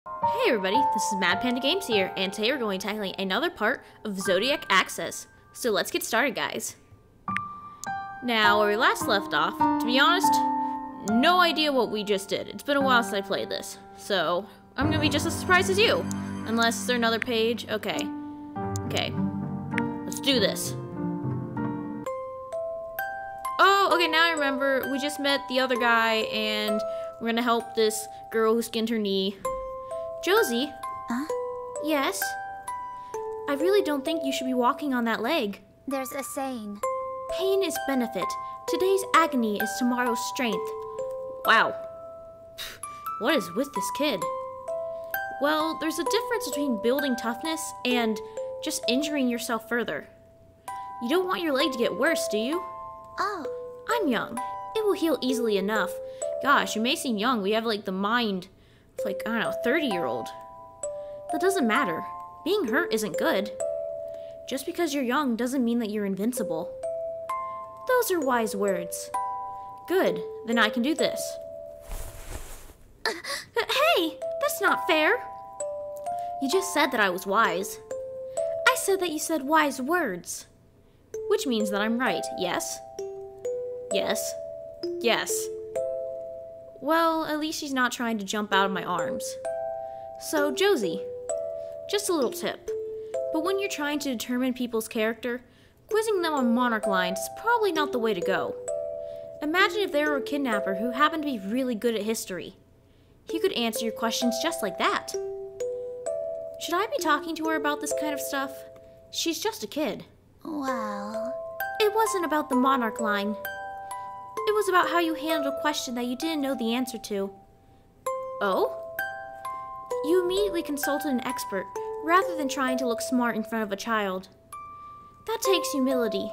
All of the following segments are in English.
Hey everybody, this is MadPanda Games here, and today we're going to be tackling another part of Zodiac Axis. So let's get started, guys. Now, where we last left off, to be honest, no idea what we just did. It's been a while since I played this, so I'm gonna be just as surprised as you. Unless there's another page. Okay, let's do this. Oh, okay, now I remember, we just met the other guy, and we're gonna help this girl who skinned her knee. Josie? Huh? Yes? I really don't think you should be walking on that leg. There's a saying. Pain is benefit. Today's agony is tomorrow's strength. Wow. What is with this kid? Well, there's a difference between building toughness and just injuring yourself further. You don't want your leg to get worse, do you? Oh. I'm young. It will heal easily enough. Gosh, you may seem young. We have like the mind of like, I don't know, 30-year-old. That doesn't matter. Being hurt isn't good. Just because you're young doesn't mean that you're invincible. Those are wise words. Good, then I can do this. Hey, that's not fair. You just said that I was wise. I said that you said wise words. Which means that I'm right, yes? Yes. Yes. Well, at least she's not trying to jump out of my arms. So, Josie, just a little tip. But when you're trying to determine people's character, quizzing them on monarch lines is probably not the way to go. Imagine if there were a kidnapper who happened to be really good at history. He could answer your questions just like that. Should I be talking to her about this kind of stuff? She's just a kid. Well... It wasn't about the monarch line. It was about how you handled a question that you didn't know the answer to. Oh? You immediately consulted an expert, rather than trying to look smart in front of a child. That takes humility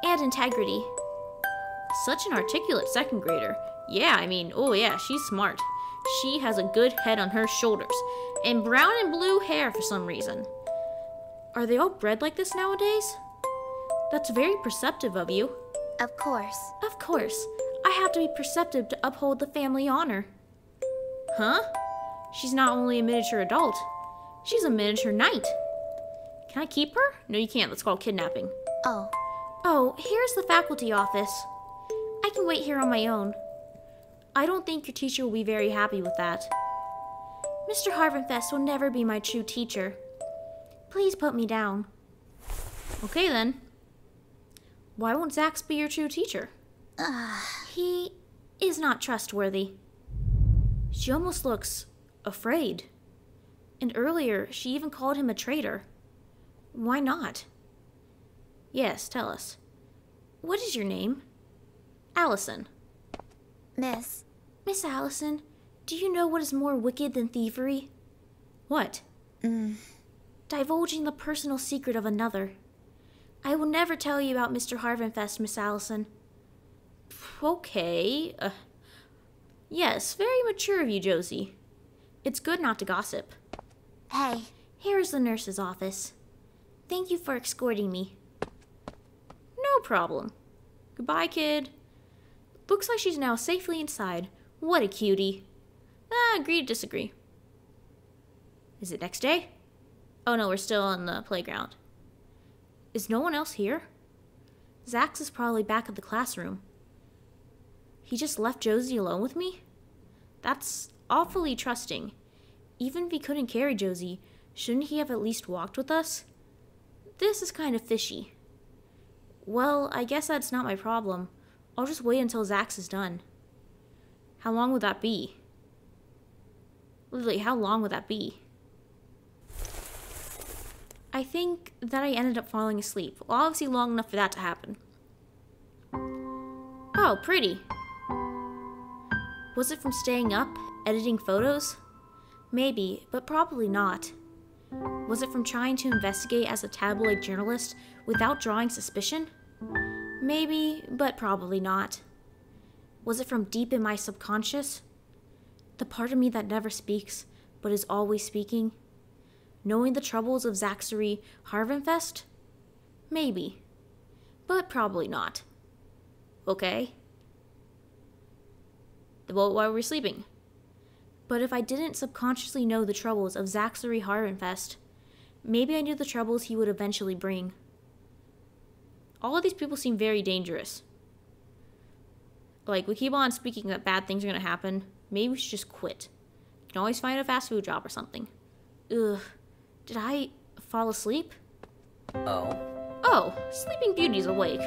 and integrity. Such an articulate second grader. Yeah, oh yeah, she's smart. She has a good head on her shoulders, and brown and blue hair for some reason. Are they all bred like this nowadays? That's very perceptive of you. Of course. Of course. I have to be perceptive to uphold the family honor. Huh? She's not only a miniature adult, she's a miniature knight. Can I keep her? No, you can't. That's called kidnapping. Oh. Oh, here's the faculty office. I can wait here on my own. I don't think your teacher will be very happy with that. Mr. Harvenfest will never be my true teacher. Please put me down. Okay then. Why won't Zax be your true teacher? He is not trustworthy. She almost looks afraid. And earlier, she even called him a traitor. Why not? Yes, tell us. What is your name? Allison. Miss Allison, do you know what is more wicked than thievery? What? Divulging the personal secret of another. I will never tell you about Mr. Harvenfest, Miss Allison. Okay. Yes, very mature of you, Josie. It's good not to gossip. Hey. Here is the nurse's office. Thank you for escorting me. No problem. Goodbye, kid. Looks like she's now safely inside. What a cutie. Agree to disagree. Is it next day? Oh no, we're still on the playground. Is no one else here? Zax is probably back at the classroom. He just left Josie alone with me? That's awfully trusting. Even if he couldn't carry Josie, shouldn't he have at least walked with us? This is kind of fishy. Well, I guess that's not my problem. I'll just wait until Zax is done. How long would that be? Literally, how long would that be? I think that I ended up falling asleep. Well, obviously long enough for that to happen. Oh, pretty. Was it from staying up, editing photos? Maybe, but probably not. Was it from trying to investigate as a tabloid journalist without drawing suspicion? Maybe, but probably not. Was it from deep in my subconscious? The part of me that never speaks, but is always speaking? Knowing the troubles of Zaxxery Harvenfest? Maybe, but probably not. Okay. Well, while we were sleeping. But if I didn't subconsciously know the troubles of Zaxxery Harvenfest, maybe I knew the troubles he would eventually bring. All of these people seem very dangerous. Like, we keep on speaking that bad things are gonna happen. Maybe we should just quit. You can always find a fast food job or something. Ugh. Did I fall asleep? Oh? Oh, Sleeping Beauty's awake.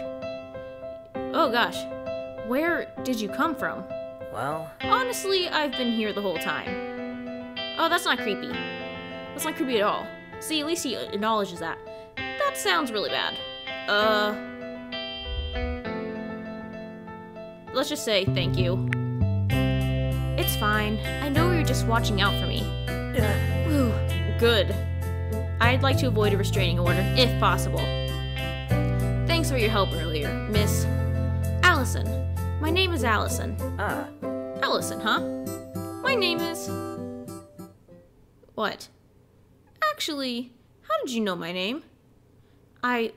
Oh gosh. Where did you come from? Well... Honestly, I've been here the whole time. Oh, that's not creepy. That's not creepy at all. See, at least he acknowledges that. That sounds really bad. Let's just say thank you. It's fine. I know you're just watching out for me. Whew, good. I'd like to avoid a restraining order, if possible. Thanks for your help earlier, Miss Allison. My name is Allison. Ah. Allison, huh? My name is... What? Actually, how did you know my name?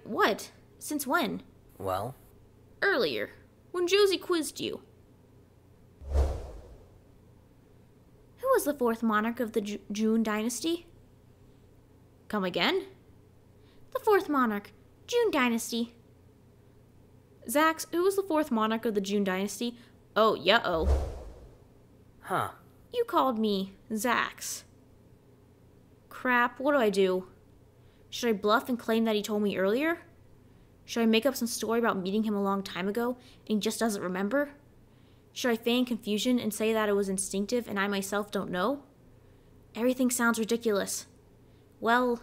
What? Since when? Well? Earlier, when Josie quizzed you. Who was the fourth monarch of the June dynasty? Come again? The fourth monarch, June dynasty. Zax, who was the fourth monarch of the June dynasty? Oh, yeah-oh. Huh. You called me Zax. Crap, what do I do? Should I bluff and claim that he told me earlier? Should I make up some story about meeting him a long time ago and he just doesn't remember? Should I feign confusion and say that it was instinctive and I myself don't know? Everything sounds ridiculous. Well,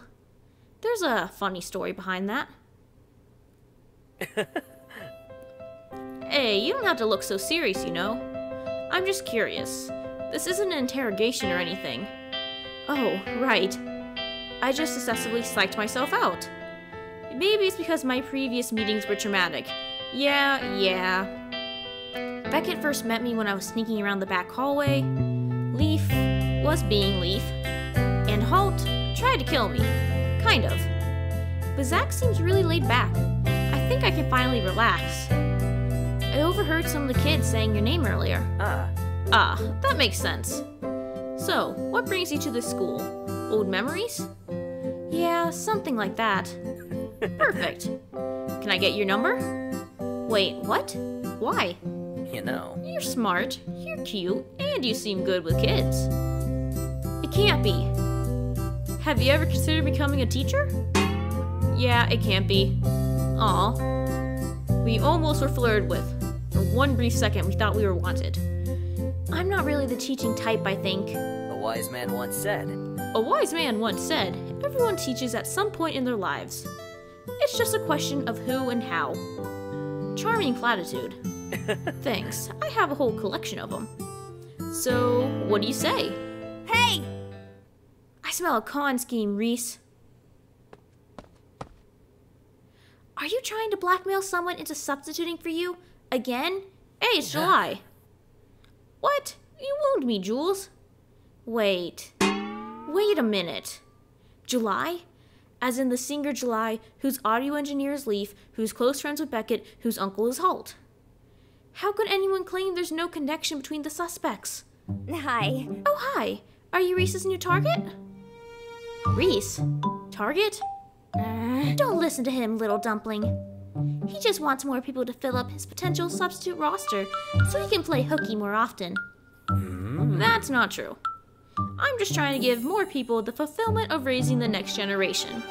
there's a funny story behind that. Hey, you don't have to look so serious, you know. I'm just curious. This isn't an interrogation or anything. Oh, right. I just excessively psyched myself out. Maybe it's because my previous meetings were traumatic. Yeah. Beckett first met me when I was sneaking around the back hallway. Leaf was being Leaf. And Halt tried to kill me. Kind of. But Zax seems really laid back. I think I can finally relax. I overheard some of the kids saying your name earlier. Ah, that makes sense. So, what brings you to this school? Old memories? Yeah, something like that. Perfect. Can I get your number? Wait, what? Why? You know. You're smart, you're cute, and you seem good with kids. It can't be. Have you ever considered becoming a teacher? Yeah, it can't be. Aw. We almost were flirted with. For one brief second, we thought we were wanted. I'm not really the teaching type, I think. A wise man once said. A wise man once said, everyone teaches at some point in their lives. It's just a question of who and how. Charming platitude. Thanks, I have a whole collection of them. So, what do you say? Hey! I smell a con scheme, Reese. Are you trying to blackmail someone into substituting for you? Again? Hey, it's July. What? You wound me, Jules. Wait a minute. July? As in the singer July, whose audio engineer is Leaf, who's close friends with Beckett, whose uncle is Halt. How could anyone claim there's no connection between the suspects? Hi. Oh, hi. Are you Reese's new target? Reese? Target? Don't listen to him, little dumpling. He just wants more people to fill up his potential substitute roster so he can play hooky more often. That's not true. I'm just trying to give more people the fulfillment of raising the next generation.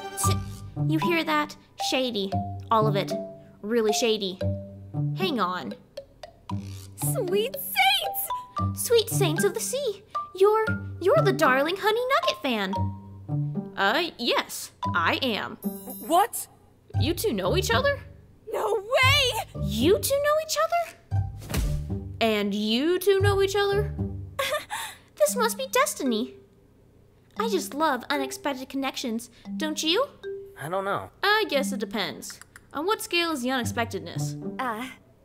You hear that? Shady. All of it. Really shady. Hang on. Sweet saints! Sweet saints of the sea. You're the darling Honey Nugget fan. Yes, I am. What? You two know each other? No way! You two know each other? And you two know each other? This must be destiny. I just love unexpected connections, don't you? I don't know. I guess it depends. On what scale is the unexpectedness?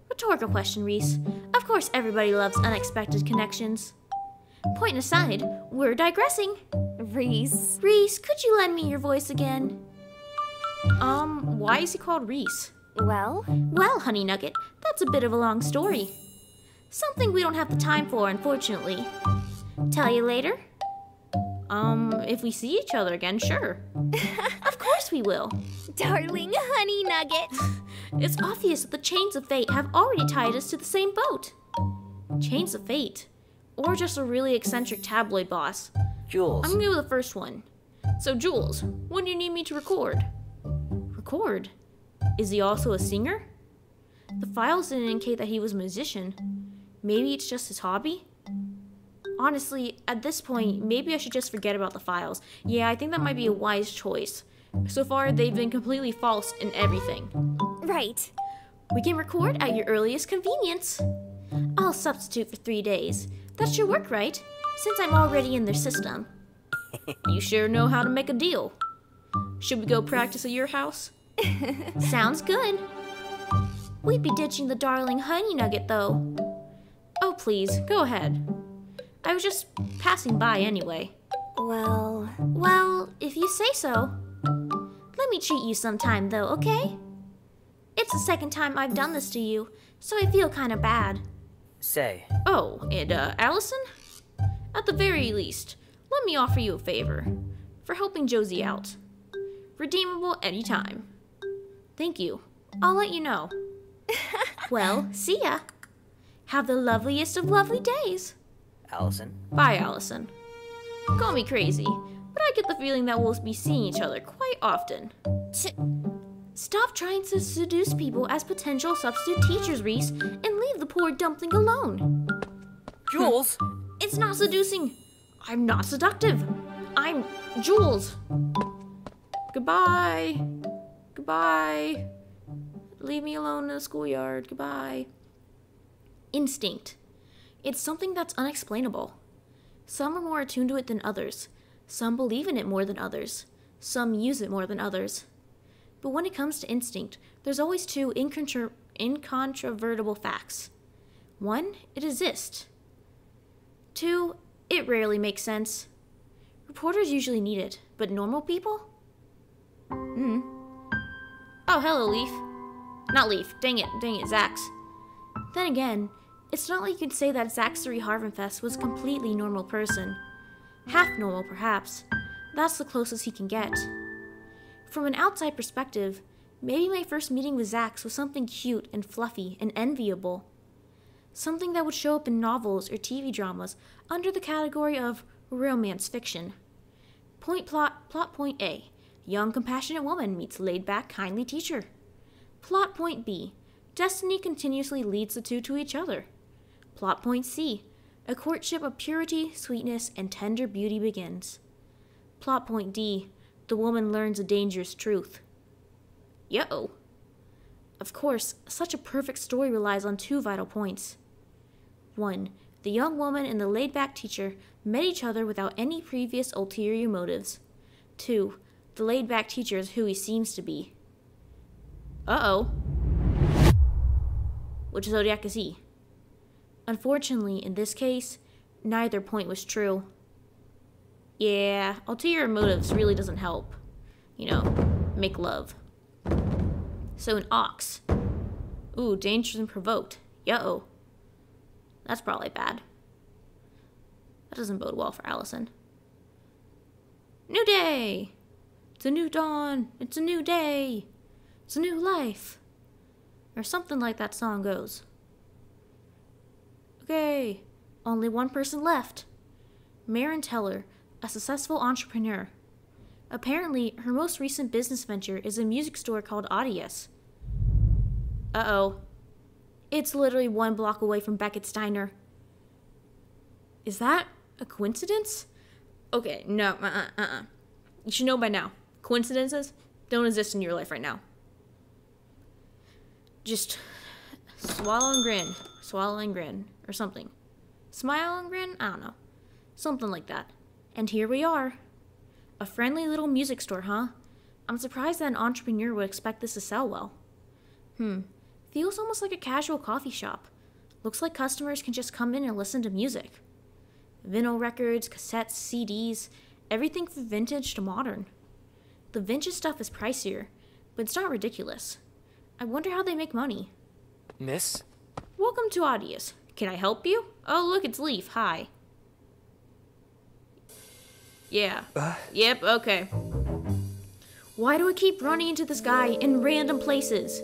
Rhetorical question, Reese. Of course everybody loves unexpected connections. Point aside, we're digressing. Reese. Reese, could you lend me your voice again? Why is he called Reese? Well, Honey Nugget, that's a bit of a long story. Something we don't have the time for, unfortunately. Tell you later? If we see each other again, sure. Of course we will. Darling honey nugget. It's obvious that the chains of fate have already tied us to the same boat. Chains of fate. Or just a really eccentric tabloid boss. Jules. I'm gonna go with the first one. So, Jules, when do you need me to record? Record? Is he also a singer? The files didn't indicate that he was a musician. Maybe it's just his hobby? Honestly, at this point, maybe I should just forget about the files. Yeah, I think that might be a wise choice. So far, they've been completely false in everything. Right. We can record at your earliest convenience. I'll substitute for 3 days. That should work, right? Since I'm already in their system. You sure know how to make a deal. Should we go practice at your house? Sounds good. We'd be ditching the darling honey nugget, though. Oh, please, go ahead. I was just passing by anyway. Well, if you say so. Let me treat you sometime, though, okay? It's the second time I've done this to you, so I feel kind of bad. Say. Oh, and, Allison? At the very least, let me offer you a favor. For helping Josie out. Redeemable anytime. Thank you. I'll let you know. Well, see ya. Have the loveliest of lovely days. Allison. Bye, Allison. Call me crazy, but I get the feeling that we'll be seeing each other quite often. Stop trying to seduce people as potential substitute teachers, Reese, and leave the poor dumpling alone. Jules! It's not seducing. I'm not seductive. I'm Jules. Goodbye. Goodbye. Leave me alone in the schoolyard. Goodbye. Instinct. It's something that's unexplainable. Some are more attuned to it than others. Some believe in it more than others. Some use it more than others. But when it comes to instinct, there's always two incontrovertible facts. 1, it exists. 2, it rarely makes sense. Reporters usually need it, but normal people? Oh, hello, Leaf. Not Leaf. Dang it, Zax. Then again, it's not like you could say that Zaxtery Harvenfest was a completely normal person. Half normal, perhaps. That's the closest he can get. From an outside perspective, maybe my first meeting with Zax was something cute and fluffy and enviable. Something that would show up in novels or TV dramas under the category of romance fiction. Plot point A. Young, compassionate woman meets laid-back, kindly teacher. Plot point B. Destiny continuously leads the two to each other. Plot point C. A courtship of purity, sweetness, and tender beauty begins. Plot point D. The woman learns a dangerous truth. Yo. Of course, such a perfect story relies on 2 vital points. 1. The young woman and the laid-back teacher met each other without any previous ulterior motives. 2. The laid-back teacher is who he seems to be. Uh-oh. Which Zodiac is he? Unfortunately, in this case, neither point was true. Yeah, ulterior motives really doesn't help. Make love. So an ox. Ooh, dangerous and provoked. Yo. That's probably bad. That doesn't bode well for Allison. New day! It's a new dawn. It's a new day. It's a new life. Or something like that song goes. Okay, only one person left. Maren Teller, a successful entrepreneur. Apparently, her most recent business venture is a music store called Audius. Uh-oh. It's literally 1 block away from Beckett's Diner. Is that a coincidence? Okay, no, You should know by now. Coincidences don't exist in your life right now. Just swallow and grin. Swallow and grin. Or something. Smile and grin? I don't know. Something like that. And here we are. A friendly little music store, huh? I'm surprised that an entrepreneur would expect this to sell well. Feels almost like a casual coffee shop. Looks like customers can just come in and listen to music. Vinyl records, cassettes, CDs, everything from vintage to modern. The vintage stuff is pricier, but it's not ridiculous. I wonder how they make money. Miss? Welcome to Audius. Can I help you? Oh, look, it's Leaf. Hi. Yeah. Yep, okay. Why do I keep running into this guy in random places?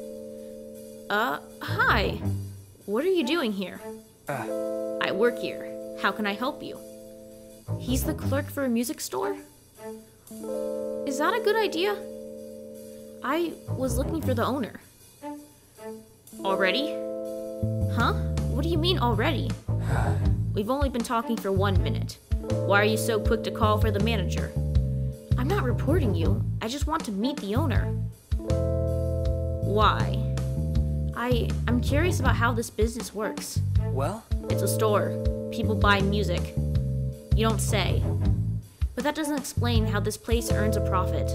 Hi. What are you doing here? I work here. How can I help you? He's the clerk for a music store? Is that a good idea? I was looking for the owner. Already? Huh? What do you mean already? We've only been talking for 1 minute. Why are you so quick to call for the manager? I'm not reporting you. I just want to meet the owner. Why? I'm curious about how this business works. Well? It's a store. People buy music. You don't say. But that doesn't explain how this place earns a profit.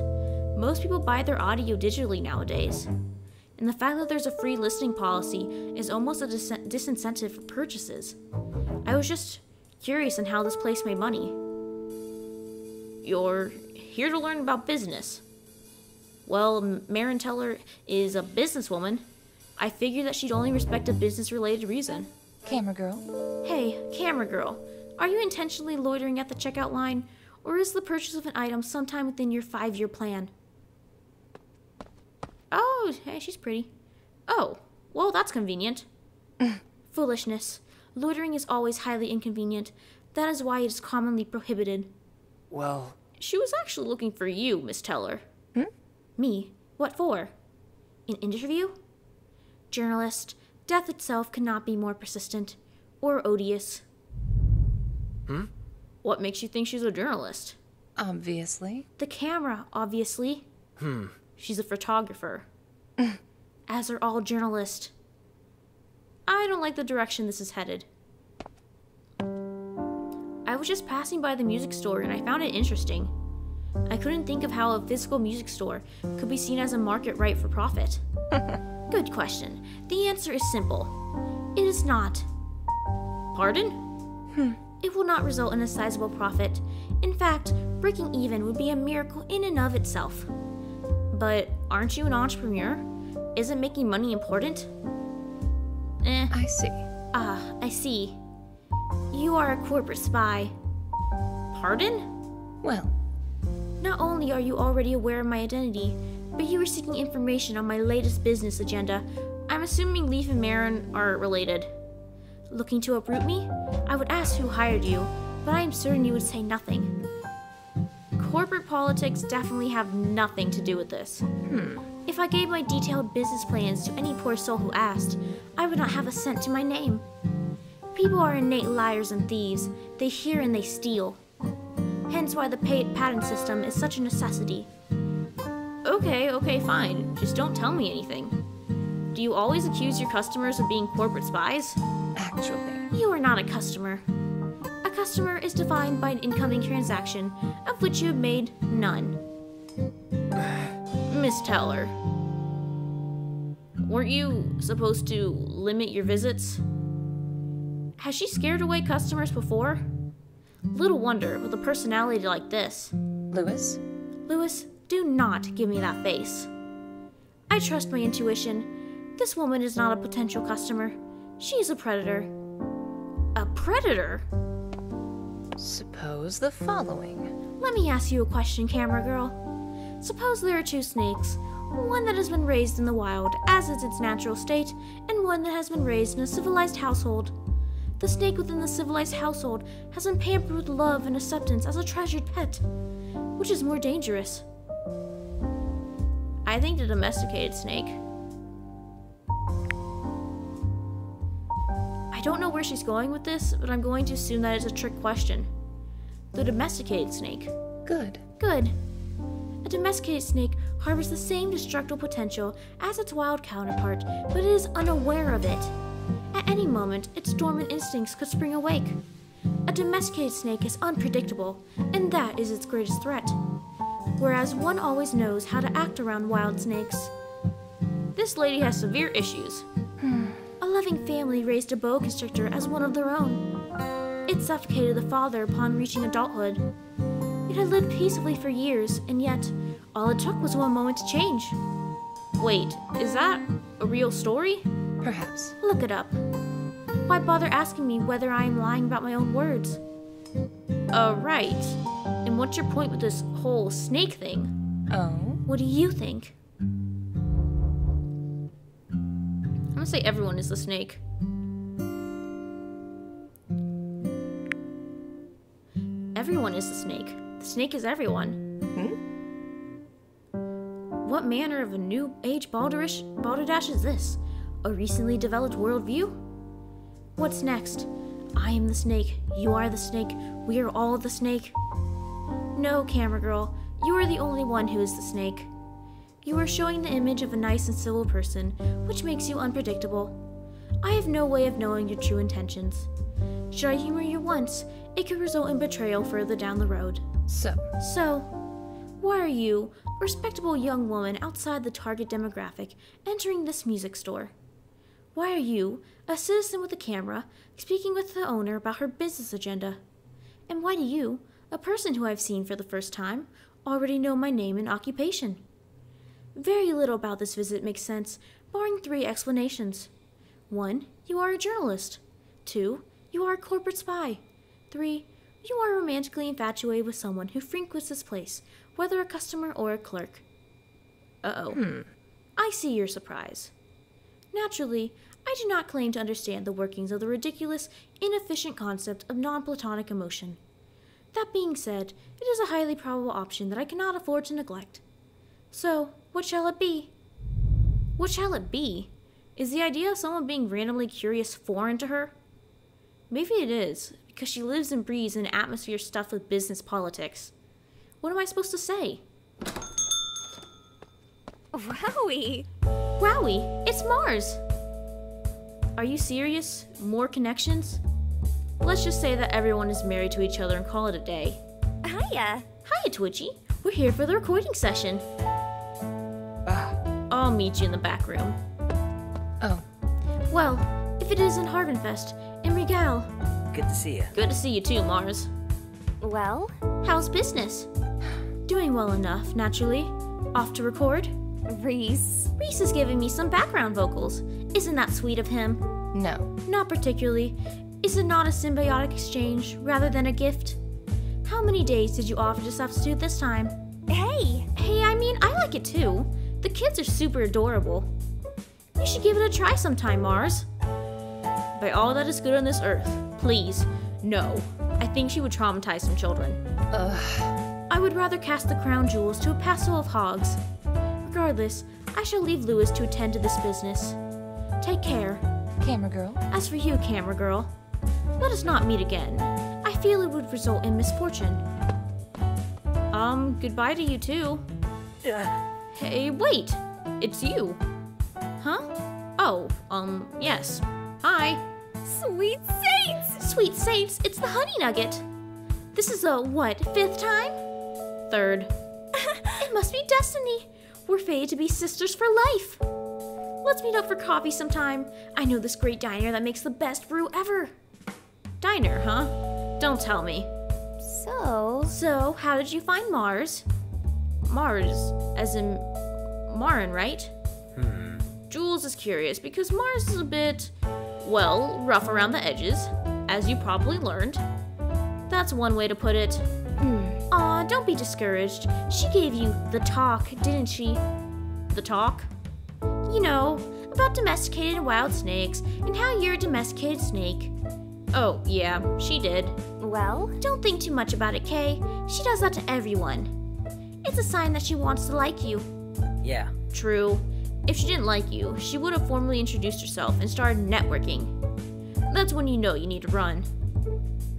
Most people buy their audio digitally nowadays. And the fact that there's a free listing policy is almost a disincentive for purchases. I was just curious on how this place made money. You're here to learn about business. Well, Marin Teller is a businesswoman. I figured that she'd only respect a business-related reason. Camera girl. Hey, camera girl, are you intentionally loitering at the checkout line, or is the purchase of an item sometime within your 5-year plan? Oh, hey, she's pretty. Oh, well, that's convenient. Foolishness. Loitering is always highly inconvenient. That is why it is commonly prohibited. Well... She was actually looking for you, Miss Teller. Me? What for? An interview? Journalist, death itself cannot be more persistent or odious. What makes you think she's a journalist? Obviously. The camera, obviously. She's a photographer. As are all journalists. I don't like the direction this is headed. I was just passing by the music store and I found it interesting. I couldn't think of how a physical music store could be seen as a market right for profit. Good question. The answer is simple. It is not. Pardon? It will not result in a sizable profit. In fact, breaking even would be a miracle in and of itself. But aren't you an entrepreneur? Isn't making money important? I see. I see. You are a corporate spy. Pardon? Well, Not only are you already aware of my identity, but you are seeking information on my latest business agenda. I'm assuming Leaf and Marin are related. Looking to uproot me? I would ask who hired you, but I am certain you would say nothing. Corporate politics definitely have nothing to do with this. If I gave my detailed business plans to any poor soul who asked, I would not have a cent to my name. People are innate liars and thieves. They hear and they steal. Hence why the patent system is such a necessity. Okay, fine. Just don't tell me anything. Do you always accuse your customers of being corporate spies? actually. You are not a customer. A customer is defined by an incoming transaction, of which you have made none. Miss Teller, weren't you supposed to limit your visits? Has she scared away customers before? Little wonder with a personality like this. Louis? Louis, do not give me that face. I trust my intuition. This woman is not a potential customer. She is a predator. A predator? Suppose the following. Let me ask you a question, camera girl. Suppose there are two snakes, one that has been raised in the wild, as is its natural state, and one that has been raised in a civilized household. The snake within the civilized household has been pampered with love and acceptance as a treasured pet. Which is more dangerous? I think the domesticated snake. I don't know where she's going with this, but I'm going to assume that it's a trick question. The domesticated snake. Good. Good. A domesticated snake harbors the same destructive potential as its wild counterpart, but it is unaware of it. At any moment, its dormant instincts could spring awake. A domesticated snake is unpredictable, and that is its greatest threat. Whereas one always knows how to act around wild snakes. This lady has severe issues. A loving family raised a boa constrictor as one of their own. It suffocated the father upon reaching adulthood. It had lived peacefully for years, and yet, all it took was one moment to change. Wait, is that a real story? Perhaps. Look it up. Why bother asking me whether I am lying about my own words? Right. And what's your point with this whole snake thing? Oh? What do you think? I'm gonna say everyone is the snake. Everyone is the snake. The snake is everyone. What manner of a new age balderdash is this? A recently developed worldview? What's next? I am the snake. You are the snake. We are all the snake. No, camera girl. You are the only one who is the snake. You are showing the image of a nice and civil person, which makes you unpredictable. I have no way of knowing your true intentions. Should I humor you once, it could result in betrayal further down the road. So, Why are you, a respectable young woman outside the target demographic, entering this music store? Why are you, a citizen with a camera, speaking with the owner about her business agenda? And why do you, a person who I've seen for the first time, already know my name and occupation? Very little about this visit makes sense, barring 3 explanations. 1, you are a journalist. 2, you are a corporate spy. 3, you are romantically infatuated with someone who frequents this place, whether a customer or a clerk. Uh-oh. I see your surprise. Naturally, I do not claim to understand the workings of the ridiculous, inefficient concept of non-platonic emotion. That being said, it is a highly probable option that I cannot afford to neglect. So, what shall it be? What shall it be? Is the idea of someone being randomly curious foreign to her? Maybe it is, because she lives and breathes in an atmosphere stuffed with business politics. What am I supposed to say? Wowie! Wowie, it's Mars! Are you serious? More connections? Let's just say that everyone is married to each other and call it a day. Hiya! Hiya, Twitchy. We're here for the recording session. I'll meet you in the back room. oh, Well, if it isn't Harvenfest, and Regal. Good to see you. Good to see you too, Mars. Well, How's business? Doing well enough, naturally. Off to record? Reese. Reese is giving me some background vocals. Isn't that sweet of him? no. Not particularly. Is it not a symbiotic exchange rather than a gift? How many days did you offer to substitute this time? Hey! Hey, I mean, I like it too. The kids are super adorable. You should give it a try sometime, Mars. By all that is good on this earth, please, no. I think she would traumatize some children. I would rather cast the crown jewels to a passel of hogs. Regardless, I shall leave Lewis to attend to this business. Take care. Camera girl. As for you, camera girl, let us not meet again. I feel it would result in misfortune. Goodbye to you too. Hey, wait! It's you. Huh? Oh, yes. Hi. Sweet saints! Sweet saints, it's the Honey Nugget. This is the, what, 5th time? 3rd. It must be destiny. We're fated to be sisters for life. Let's meet up for coffee sometime. I know this great diner that makes the best brew ever. Diner, huh? Don't tell me. So, how did you find Mars? Mars, as in Marin, right? Jules is curious because Mars is a bit, well, rough around the edges, as you probably learned. That's one way to put it. Aw, don't be discouraged. She gave you the talk, didn't she? The talk? You know, about domesticated and wild snakes, and how you're a domesticated snake. Oh, yeah, she did. Well, Don't think too much about it, Kay. She does that to everyone. It's a sign that she wants to like you. Yeah. True. If she didn't like you, she would have formally introduced herself and started networking. That's when you know you need to run.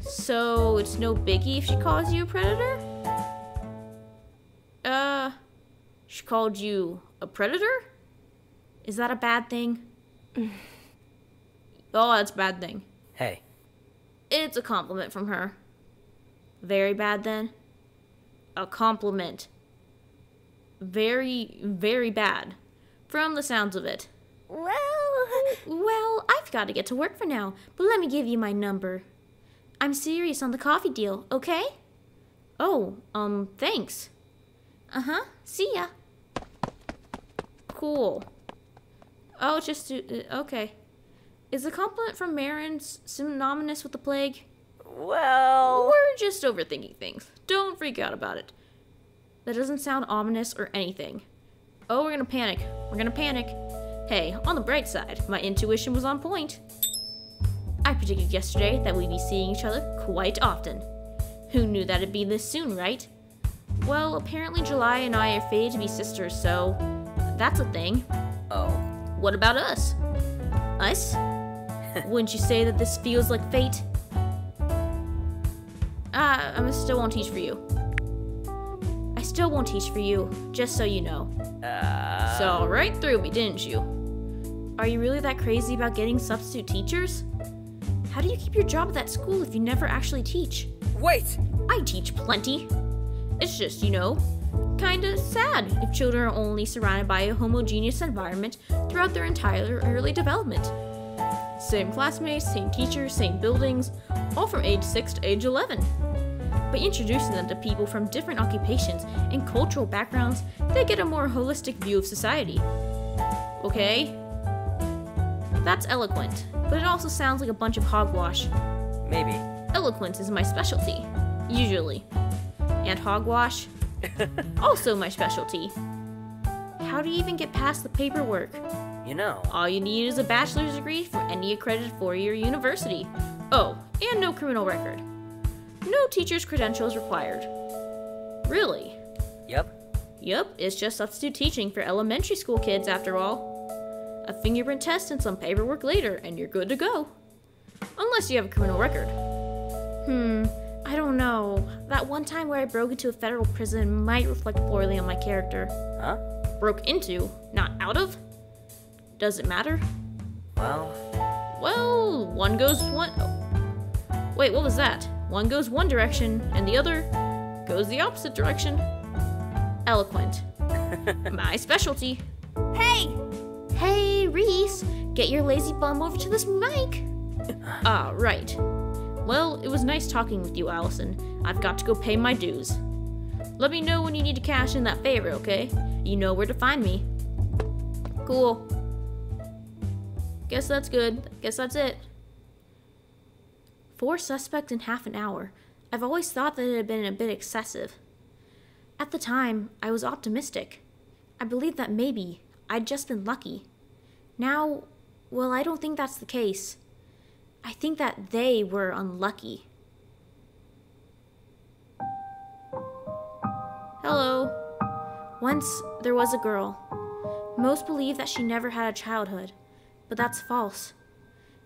So, it's no biggie if she calls you a predator? She called you a predator? Is that a bad thing? Oh, that's a bad thing. Hey. It's a compliment from her. Very bad then? A compliment. Very, very bad. From the sounds of it. Well, I've got to get to work for now, but let me give you my number. I'm serious on the coffee deal, okay? Oh, thanks. See ya. Cool. Oh, okay. Is the compliment from Marin synonymous with the plague? Well... We're just overthinking things. Don't freak out about it. That doesn't sound ominous or anything. Oh, we're gonna panic. We're gonna panic. Hey, on the bright side, my intuition was on point. I predicted yesterday that we'd be seeing each other quite often. Who knew that it'd be this soon, right? Well, apparently July and I are fated to be sisters, so that's a thing. Oh. What about us? Us? Wouldn't you say that this feels like fate? I still won't teach for you. I still won't teach for you, just so you know. Saw right through me, didn't you? Are you really that crazy about getting substitute teachers? How do you keep your job at that school if you never actually teach? Wait! I teach plenty. It's just, you know, kinda sad if children are only surrounded by a homogeneous environment throughout their entire early development. Same classmates, same teachers, same buildings, all from age 6 to age 11. By introducing them to people from different occupations and cultural backgrounds, they get a more holistic view of society. Okay? That's eloquent, but it also sounds like a bunch of hogwash. Maybe. Eloquence is my specialty, usually. And hogwash? Also my specialty. How do you even get past the paperwork? You know. All you need is a bachelor's degree from any accredited four-year university. Oh, and no criminal record. No teacher's credentials required. Really? Yep. Yep, it's just substitute teaching for elementary school kids after all. A fingerprint test and some paperwork later, and you're good to go. Unless you have a criminal record. I don't know. That one time where I broke into a federal prison might reflect poorly on my character. Huh? Broke into, not out of? Does it matter? Well, one goes one... Oh. Wait, what was that? One goes one direction, and the other goes the opposite direction. Eloquent. My specialty. Hey! Hey, Reese, get your lazy bum over to this mic. Ah, right. Well, it was nice talking with you, Allison. I've got to go pay my dues. Let me know when you need to cash in that favor, okay? You know where to find me. Cool. Guess that's good. Guess that's it. 4 suspects in half an hour. I've always thought that it had been a bit excessive. At the time, I was optimistic. I believed that maybe I'd just been lucky. Now, well, I don't think that's the case. I think that they were unlucky. Hello. Once, there was a girl. Most believe that she never had a childhood, but that's false.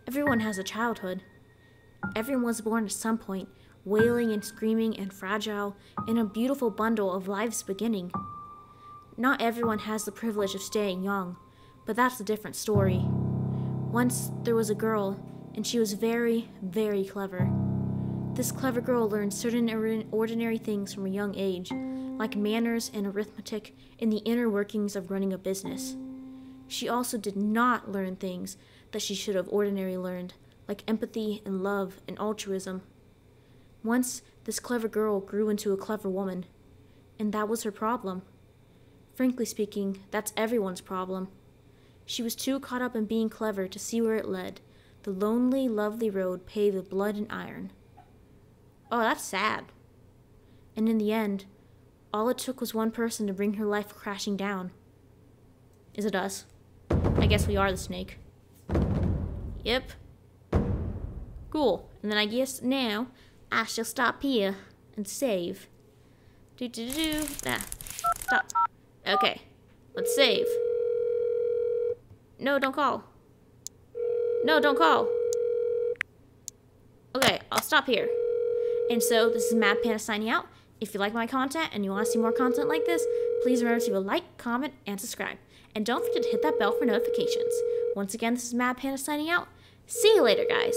Everyone has a childhood. Everyone was born at some point, wailing and screaming and fragile, in a beautiful bundle of life's beginning. Not everyone has the privilege of staying young, but that's a different story. Once, there was a girl, and she was very, very clever. This clever girl learned certain ordinary things from a young age, like manners and arithmetic and the inner workings of running a business. She also did not learn things that she should have ordinarily learned, like empathy and love and altruism. Once, this clever girl grew into a clever woman, and that was her problem. Frankly speaking, that's everyone's problem. She was too caught up in being clever to see where it led, the lonely, lovely road paved with blood and iron. Oh, that's sad. And in the end, all it took was one person to bring her life crashing down. Is it us? I guess we are the snake. Yep. Cool. And then I guess now I shall stop here and save. Nah. Stop. Okay. Let's save. No, don't call. No, don't call. Okay, I'll stop here. And so, this is MadPanda signing out. If you like my content and you want to see more content like this, please remember to leave a like, comment, and subscribe. And don't forget to hit that bell for notifications. Once again, this is MadPanda signing out. See you later, guys.